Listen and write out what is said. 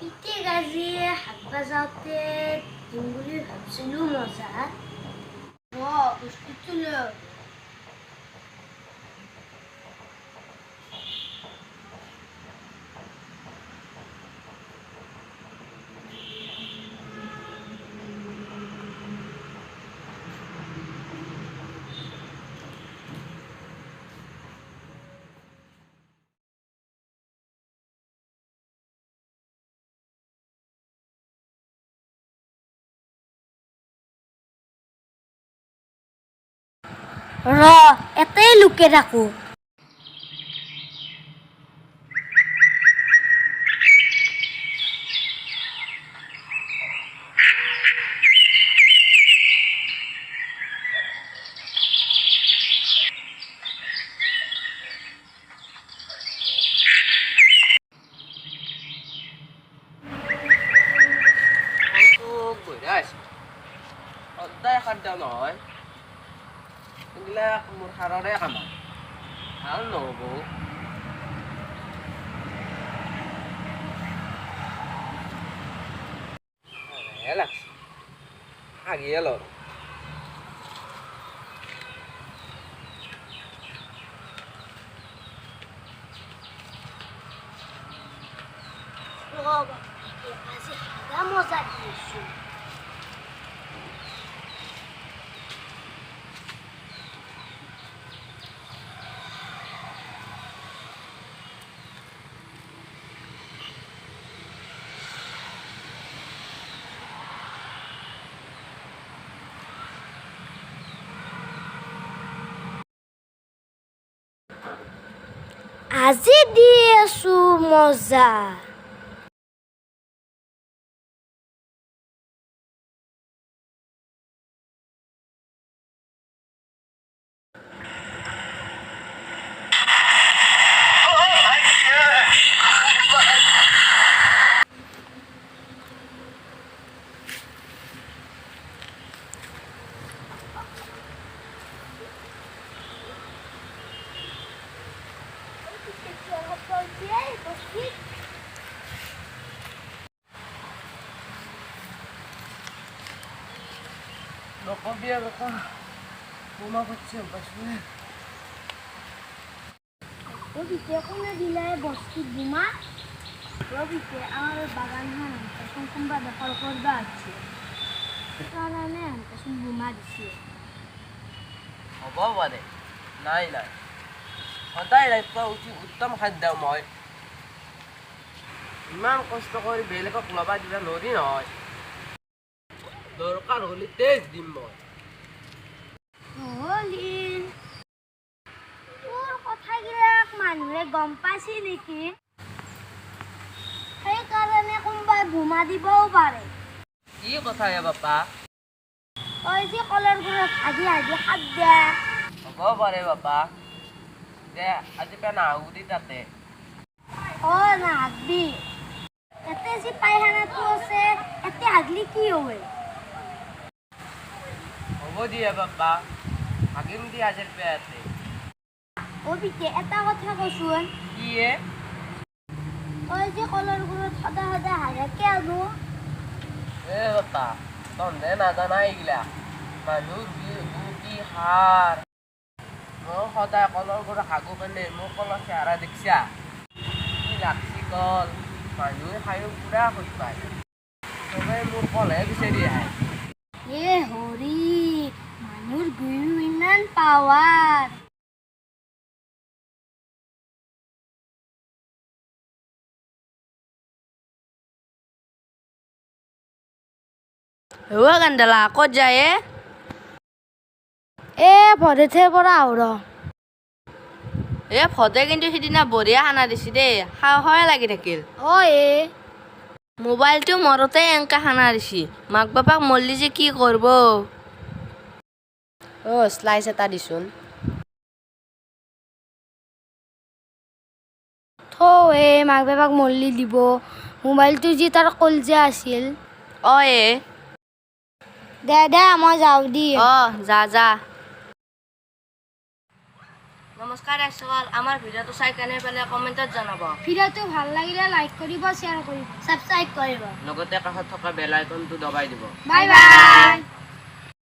এতিয়া আজি হাট বাজাওঁতে দিম বুলি ভাবিছিলোঁ মজা। বস্তুটো লৈ এতেই লুকে থাকোঁ। সদায় খাদ্য নহয় এইবিলাক মোৰ সাৰৰে কাম ভাল নহ'ব। লাগছে হাগিয়ে ল আজি হাগা মজা দিছোঁ। আজি দি আছোঁ মজা। নকবি আৰু বোমা করছে পাইছিলে রবিতে কোনে দিলে বস্তু বোমা? রবিতে আমার বাগানখান তখন কোনবা দখল করবা আছে কারণে তখন বোমা দিছে। হ'ব পাৰে নাই নাই সদায় ৰাতিপুৱা উঠি উত্তম খাদ্য মই ইমান কষ্ট কৰি বেলেগক ল'বা দিবা নৰি নহয়। দৰকাৰ হ'লে তেজ দিম মই। তোৰ কথাবিলাক মানুহে গম পাইছে নেকি? সেইকাৰণে কোনোবাই বোমা দিবও পাৰে। কি কথা হে বাপা? তই যে কলৰ গুৰত হাগি হাগি খাপ দিয়া। হ'ব পাৰে বাপা দে আজি পৰা নাহো দি তাতে। নাহাগবি এতে যে পায়খানাটো আছে এতে হাগলি কি হয়? হ'ব দিয়া বাপা হাগিম দি আজিৰ পৰা ইয়াতে। বিকে এটা কথা কচোন, কি হে? তই যে কলৰ গুৰত সদায় সদায় হাগে কিয়নো? বাপা তহঁতে নাজানা এইগিলা মানুহৰ কি সাৰ। মই সদায় কলৰ গুৰত হাগো কাৰণে মোৰ কলৰ চেহেৰা দেখিছা কি লাগছি কল মানুহে খায়ো পুৰা সুখ পায়। চবেই মোৰ কলহে বিচাৰি আহে। হৰি মানুহৰ গুৰু ইমান পাৱাৰ। গান্ডালা ক'ত যায় ভদেথেৰ পৰা আহৰ। ভদে কিন্তু সিদিনা বঢ়িয়া খানা দিছে দেই, খাওঁ খাওঁৱে লাগি থাকিল। মোবাইলটো মৰতে এনেকা খানা দিছি, মাক বাপাক মৰলি যে কি কৰিব। স্লাইচ এটা দিছোন। মাক বাপাক মৰলি দিব, মোবাইলটো যি তাৰ কলজা আছিল। দে মই যাওঁ দি। যা যা। নমস্কাৰ দৰ্শক, আমাৰ ভিডিঅ'টো চাই কেনে পালে কমেণ্টত জনাব। ভিডিঅ'টো ভাল লাগিলে লাইক কৰিব, শ্বেয়াৰ কৰিব, ছাবস্ক্ৰাইব কৰিব। লগতে কাষত থকা বেল আইকনটো দবাই দিব। Bye bye.